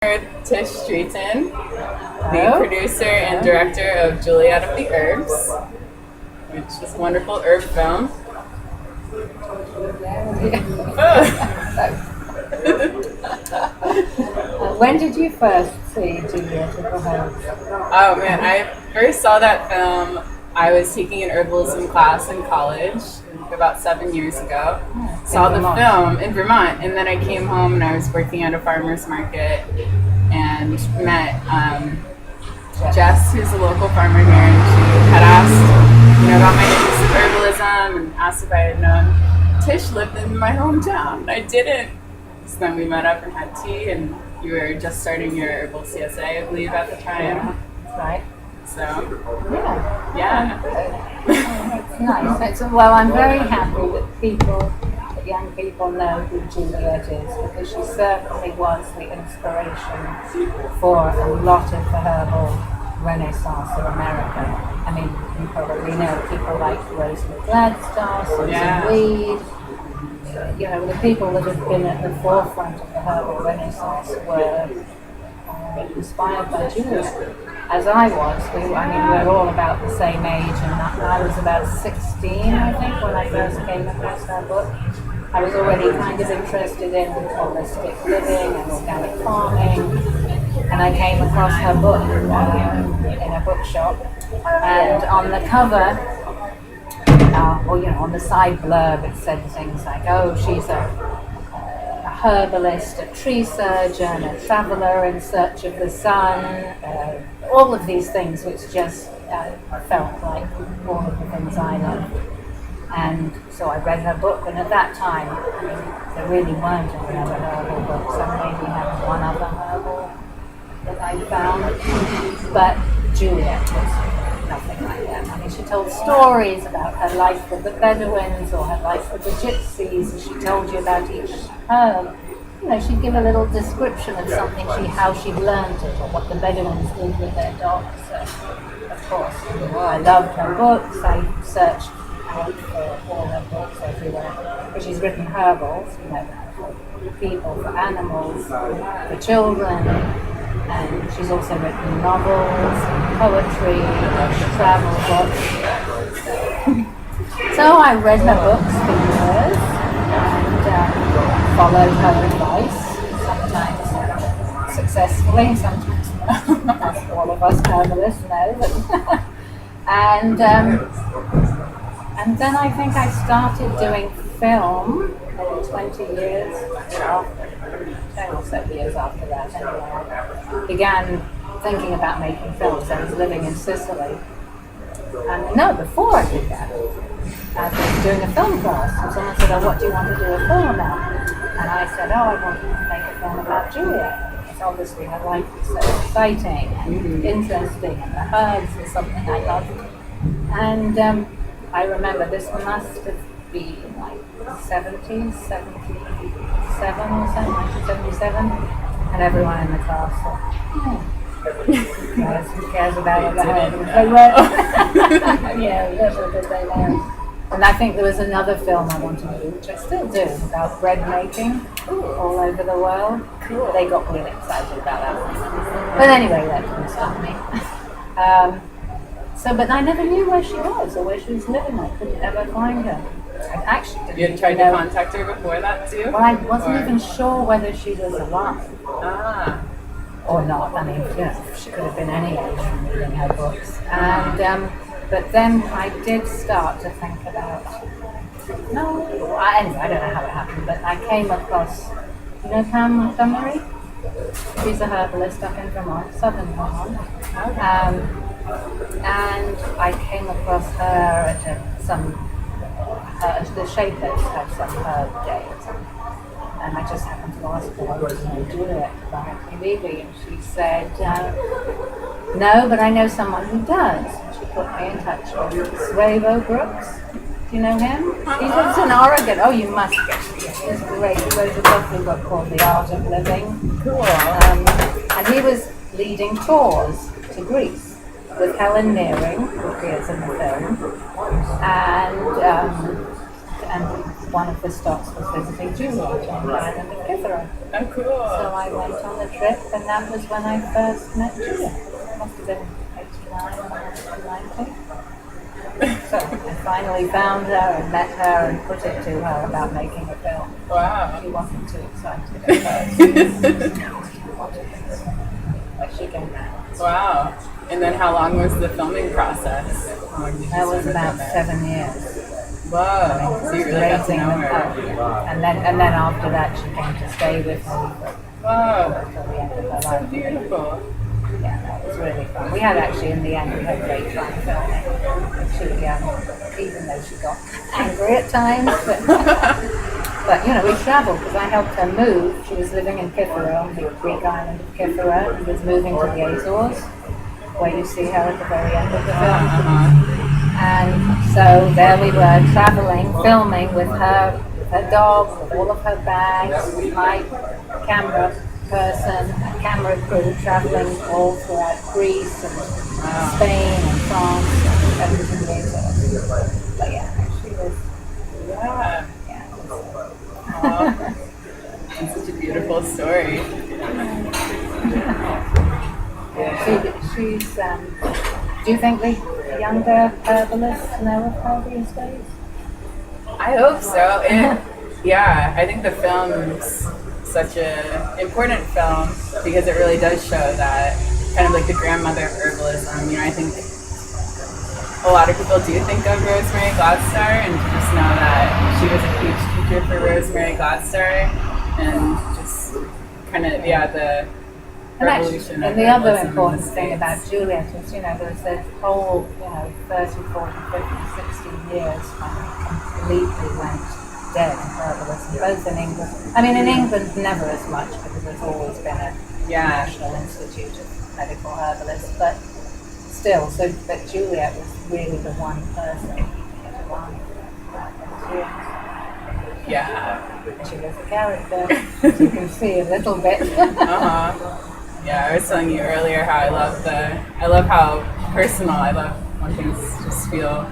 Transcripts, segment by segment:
With Tish Streeten, the producer and director of Juliette of the Herbs, which is a wonderful herb film. When did you first see Juliette of the Herbs? Oh man, I first saw that film. I was taking an herbalism class in college about 7 years ago. Saw the film in Vermont, and then I came home and I was working at a farmer's market and met Jess, who's a local farmer here, and she had asked, about my interest in herbalism and asked if I had known Tish lived in my hometown. I didn't. So then we met up and had tea, and you were just starting your herbal CSA, I believe, at the time. Yeah, that's right. So, yeah. It's nice. Well, I'm very happy that young people know who Juliette is, because she certainly was the inspiration for a lot of the herbal renaissance in America. I mean, you probably know people like Rosemary Gladstone, Susan Weed. The people that have been at the forefront of the herbal renaissance were inspired by Juliette. As I was, we're all about the same age, and I was about 16, I think, when I first came across her book. I was already kind of interested in holistic living and organic farming, and I came across her book in a bookshop, and on the cover, on the side blurb, it said things like, she's a herbalist, a tree surgeon, a traveler in search of the sun, all of these things which just felt like all of the things I love. And so I read her book, and at that time, there really weren't any other herbal books. I maybe had one other herbal that I found, but Juliette was nothing like that. She told stories about her life with the Bedouins or her life with the Gypsies, and she told you about each herb. She'd give a little description of something, how she'd learned it, or what the Bedouins did with their dogs. So, of course, I loved her books. I searched out for all her books everywhere. Because she's written herbals, for people, for animals, for children. And she's also written novels, poetry, travel books. So I read her books for years and followed her advice, sometimes successfully, sometimes not, as all of us herbalists know. And then I think I started doing film 20 years after, 10 or so years after that anyway. I began thinking about making films. I was living in Sicily. And before I did that, I was doing a film class, and someone said, what do you want to do a film about? And I said, I want to make a film about Juliette, because obviously her life is so exciting and interesting, and the herbs is something I loved. And I remember this must have been like 77 or so, 1977, and everyone in the class thought, who cares about the herbs? They were, little did they know. And I think there was another film I wanted to do, which I still do, about bread making all over the world. Cool. They got really excited about that one. But anyway, that didn't stop me. But I never knew where she was or where she was living. I couldn't ever find her. I actually didn't. You had tried to contact her before that too? Well, I wasn't even sure whether she was alive. Or not. She could have been any age from reading her books. And but then I did start to think about, anyway, I don't know how it happened, but I came across, Pam Montgomery? She's a herbalist up in Vermont, southern Vermont. And I came across her at the Shapers had some herb day or something. And I just happened to ask her, what do you know Juliette about Levy? And she said, no, but I know someone who does. And she put me in touch with Sravo Brooks. Do you know him? He lives in Oregon. Oh, you must get it. He's great. He wrote a lovely book called The Art of Living. Cool. And he was leading tours to Greece with Helen Nearing, who appears in the film, and one of the stops was visiting Juliette on the island of Kithaeron. Oh, cool. So I went on the trip, and that was when I first met Juliette. It must have been 89 or 90. So I finally found her and met her and put it to her about making a film. Wow. She wasn't too excited at first. But she came back. Wow. And then how long was the filming process? How long did you That was spend about with her? 7 years. Whoa. So you really got to know her. And then after that, she came to stay with me Wow. until the end of her So life. beautiful. Yeah, that was really fun. We had actually, in the end, we had great fun filming. She, even though she got angry at times, but you know, we travelled because I helped her move. She was living in Kithaeron, the Greek island of Kithaeron, and was moving to the Azores, where you see her at the very end of the film. And so there we were, travelling, filming with her dog, with all of her bags, my camera person, a camera crew travelling all throughout Greece and Spain and France and everything later. But yeah, she was, Yeah. yeah. Aw. It's such a beautiful story. She's, do you think the younger herbalists know of her these days? I hope so. Yeah, I think the film's such an important film because it really does show that kind of like the grandmother of herbalism. You know, I think a lot of people do think of Rosemary Gladstar and just know that she was a huge teacher for Rosemary Gladstar and just kind of, the revolution of and the other herbalism in important the thing States. about Juliette is, you know, there's this whole, 30, 40, 50, 60 years when it completely went dead in herbalism, both in England. I mean, in England, never as much because there's always been a National Institute of Medical Herbalists, but still, but Juliette was really the one person alive. Yeah. She was a character, as you can see a little bit. Yeah, I was telling you earlier how I love how personal. I love when things just feel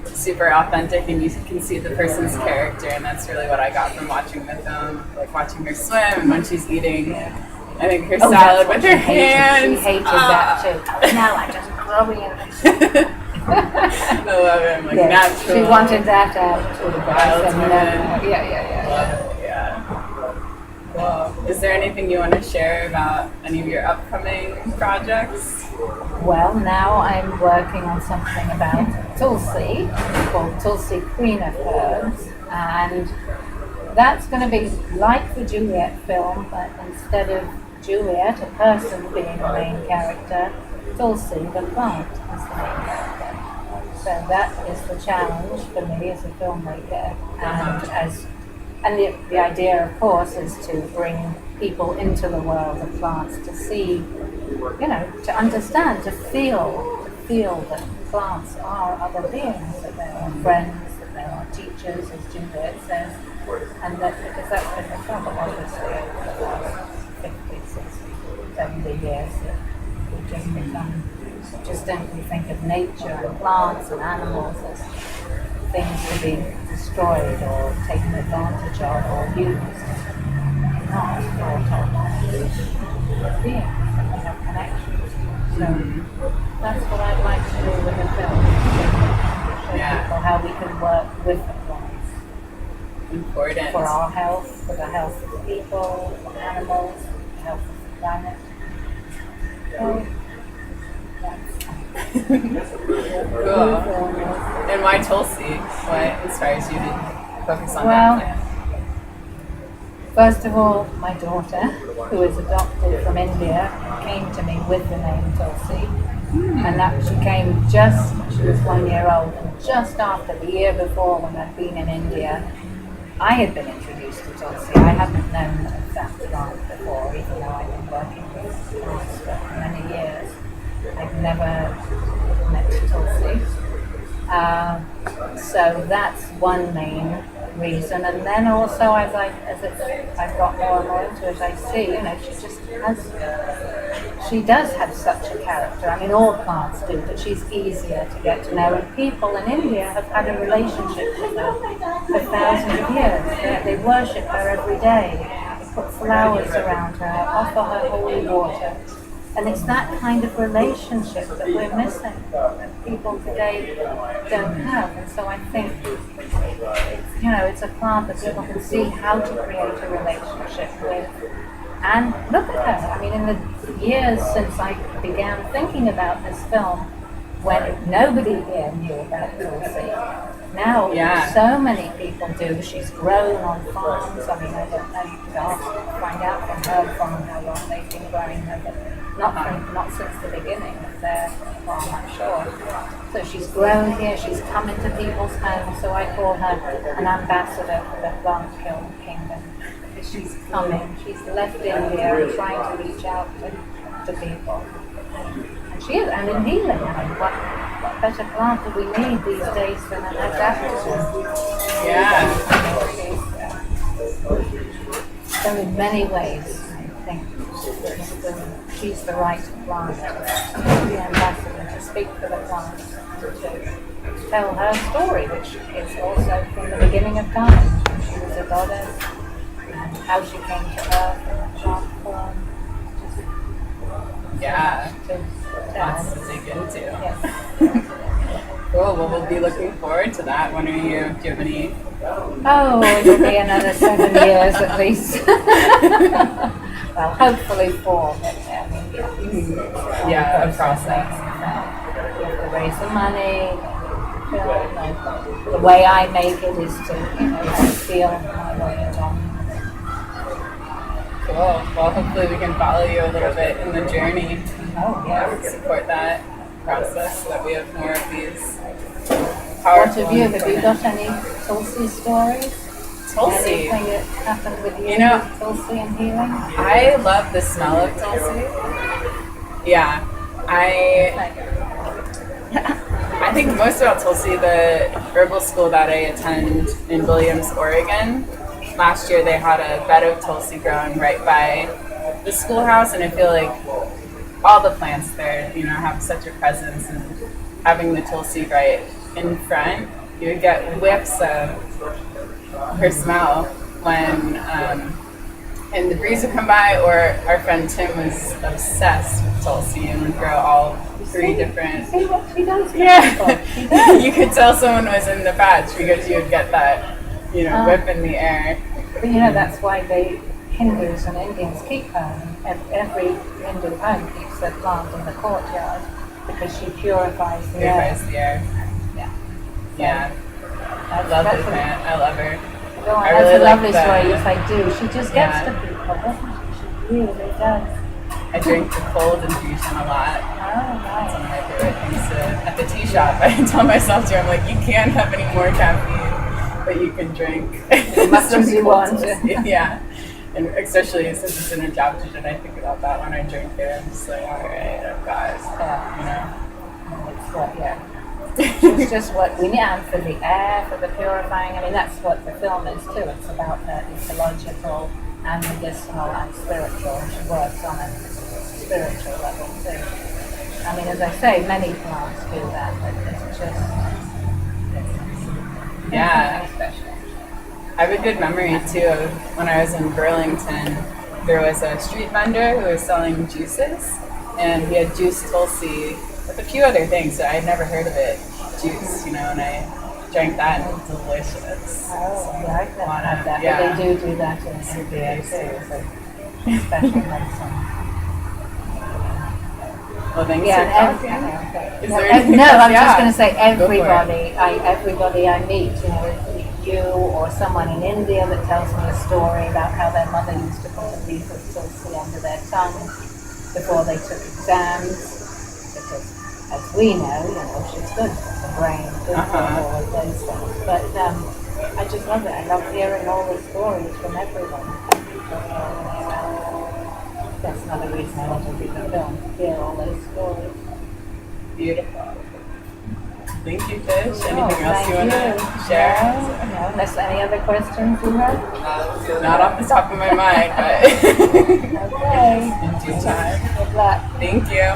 super authentic and you can see the person's character, and that's really what I got from watching the film. Like watching her swim and when she's eating, I think her salad with her hands. She hated that too. No, I just growing it. I love it. I'm like natural. She wanted that out too. Wild women. Yeah. Well, is there anything you want to share about any of your upcoming projects? Well, now I'm working on something about Tulsi, called Tulsi Queen of Herbs, and that's going to be like the Juliette film, but instead of Juliette, a person being the main character, Tulsi, the plant, is the main character. So that is the challenge for me as a filmmaker, and the idea, of course, is to bring people into the world of plants to see, to understand, to feel that plants are other beings, that they are friends, that they are teachers, as Juliette says, and that because that's been the trouble, obviously, over the last 50, 60, 70 years, that we've just become, we think of nature and plants and animals as things to be destroyed or taken advantage of or used, not thought of beings that we have connections to. So that's what I'd like to do with the film. Show people how we can work with the plants. Important. For our health, for the health of people, for animals, for the health of the planet. So Cool. And why Tulsi? What inspires you to focus on that? First of all, my daughter, who is adopted from India, came to me with the name Tulsi. And that she came she was 1 year old, and just after, the year before when I'd been in India, I had been introduced to Tulsi. I hadn't known of that plant before, even though I'd been working with plants for many years. I've never met Tulsi. So that's one main reason. And then also, I've got more and more into it, I see, she does have such a character. I mean, all plants do, but she's easier to get to know. And people in India have had a relationship with her for for thousands of years. They worship her every day. They put flowers around her, offer her holy water. And it's that kind of relationship that we're missing, that people today don't have. And so I think it's a plant that people can see how to create a relationship with. And look at her. I mean, in the years since I began thinking about this film, when nobody here knew about Tulsi, now so many people do. She's grown on farms. I mean, I don't know, you could find out from her from how long they've been growing her, but not since the beginning of their farm, I'm sure. So she's grown here, she's come into people's homes, so I call her an ambassador for the plant kingdom. Because she's coming, she's left India and trying to reach out to people. And she is, and in healing, I mean, what better plant do we need these days than an adaptogen? Yeah. So in many ways, I think she's the right plant to be the ambassador, to speak for the plant, to tell her story, which is also from the beginning of time. She was a goddess, and how she came to earth in a plant form. Yeah. Lots to dig into. Yes. Cool. Well, we'll be looking forward to that. When are you? Do you have any? Oh, it'll be another 7 years at least. Well, hopefully 4, but Yeah, a process. You have to raise the money. The way I make it is to, feel my way along. Cool. Well, hopefully we can follow you a little bit in the journey. Oh, yeah. Support that process so that we have more of these What powerful. have you got any Tulsi stories? Tulsi. Anything that happened with you, Tulsi and healing? I love the smell of Tulsi. Yeah. I think most about Tulsi, the herbal school that I attend in Williams, Oregon. Last year they had a bed of Tulsi growing right by the schoolhouse, and I feel like all the plants there, have such a presence, and having the Tulsi right in front, you would get whiffs of her smell when and the breeze would come by, or our friend Tim was obsessed with Tulsi and would grow all 3 different. See what she does? Yeah, you could tell someone was in the patch because you would get that, whip in the air. But that's why Hindus and Indians keep her. Every Hindu home keeps their plant in the courtyard because she purifies the air. Yeah. I love the plant. I love her. That's a lovely story. Yes, I do. She just gets to people, doesn't she? She really does. I drink the cold infusion a lot. Oh, That's one of nice. my favorite things at the tea shop. I tell myself I'm like, you can't have any more caffeine, but you can drink As much as you want. Yeah. And especially since it's an adaptogen, I think about that when I drink it. I'm just like, all right, I've got, It's what, It's just what we need, and for the air, for the purifying. I mean, that's what the film is too. It's about the ecological and medicinal and spiritual. And she works on a spiritual level too. I mean, as I say, many plants do that, but it's just something special. I have a good memory too of when I was in Burlington. There was a street vendor who was selling juices, and he had juiced Tulsi with a few other things that I'd never heard of it. Juice, and I drank that, and it was delicious. Oh, yeah, I've never had that. But they do that in India too. It's a special medicine. Well, thanks for talking. Is there anything else? I'm just going to say everybody I meet, you or someone in India that tells me a story about how their mother used to put a leaf of Tulsi under their tongue before they took exams, because as we know, she's good for the brain, good for all of those things. But I just love it. I love hearing all the stories from everyone. That's another reason I want to do the film, to hear all those stories. Beautiful. Thank you, Tish. Anything else you want to share? No, unless any other questions you have? Not off the top of my mind, but Okay. in due time. Good luck. Thank you.